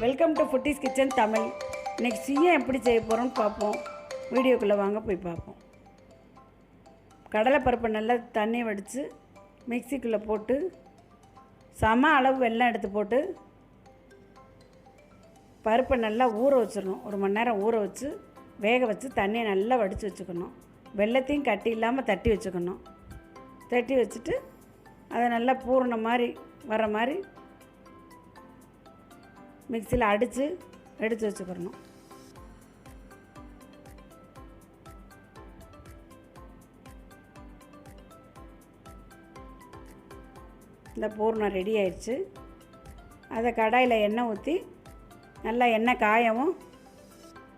Welcome to foodies kitchen Tamil. இன்றைக்கி சுய்யம் எப்படி செய்ய போகிறோன்னு பார்ப்போம். வீடியோக்குள்ளே வாங்க போய் பார்ப்போம். கடலை பருப்பை நல்லா தண்ணி வடித்து மிக்சிக்குள்ளே போட்டு சம அளவு வெல்லம் எடுத்து போட்டு பருப்பை நல்லா ஊற வச்சிடணும். 1 மணி நேரம் ஊற வச்சு வேக வச்சு தண்ணியை நல்லா வடித்து வச்சுக்கணும். வெல்லத்தையும் கட்டி இல்லாமல் தட்டி வச்சுக்கணும். தட்டி வச்சுட்டு அதை நல்லா பூரண மாதிரி வர மாதிரி மிக்சியில் அடித்து எடுத்து வச்சுக்கிறணும். இந்த பூர்ணம் ரெடி ஆயிடுச்சு. அதை கடாயில் எண்ணெய் ஊற்றி நல்லா எண்ணெய் காயவும்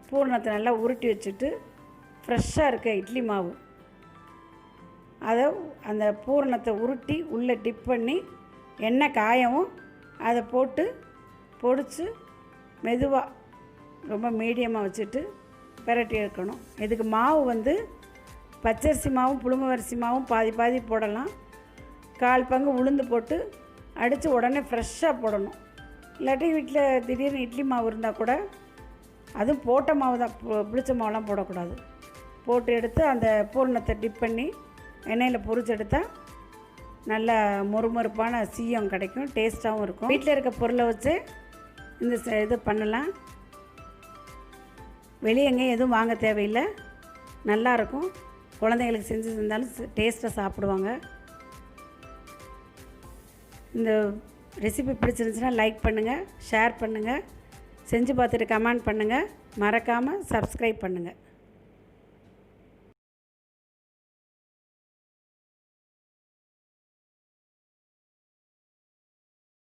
பூர்ணத்தை நல்லா உருட்டி வச்சுட்டு ஃப்ரெஷ்ஷாக இருக்க இட்லி மாவு அதை அந்த பூரணத்தை உருட்டி உள்ளே டிப் பண்ணி எண்ணெய் காயவும் அதை போட்டு பொடிச்சு மெதுவாக ரொம்ப மீடியமாக வச்சுட்டு பிரட்டி எடுக்கணும். இதுக்கு மாவு வந்து பச்சரிசி மாவும் புழுங்கரிசி மாவும் பாதி பாதி போடலாம். 1/4 பங்கு உளுந்து போட்டு அடித்து உடனே ஃப்ரெஷ்ஷாக போடணும். இல்லாட்டி வீட்டில் திடீர்னு இட்லி மாவு இருந்தால் கூட அதுவும் போட்ட மாவு தான், புளிச்ச மாவுலாம் போடக்கூடாது. போட்டு எடுத்து அந்த பூரணத்தை டிப் பண்ணி எண்ணெயில் பொரிச்சு எடுத்தால் நல்ல மொறுமொறுப்பான சுய்யம் கிடைக்கும். டேஸ்ட்டாகவும் இருக்கும். வீட்டில் இருக்க பொருளை வச்சு இந்த இது பண்ணலாம். வெளியே எங்கேயும் எதுவும் வாங்க தேவையில்லை. நல்லாயிருக்கும். குழந்தைங்களுக்கு செஞ்சு இருந்தாலும் டேஸ்ட்டாக சாப்பிடுவாங்க. இந்த ரெசிபி பிடிச்சிருந்துச்சுன்னா லைக் பண்ணுங்கள், ஷேர் பண்ணுங்கள், செஞ்சு பார்த்துட்டு கமெண்ட் பண்ணுங்கள். மறக்காமல் சப்ஸ்கிரைப் பண்ணுங்கள்.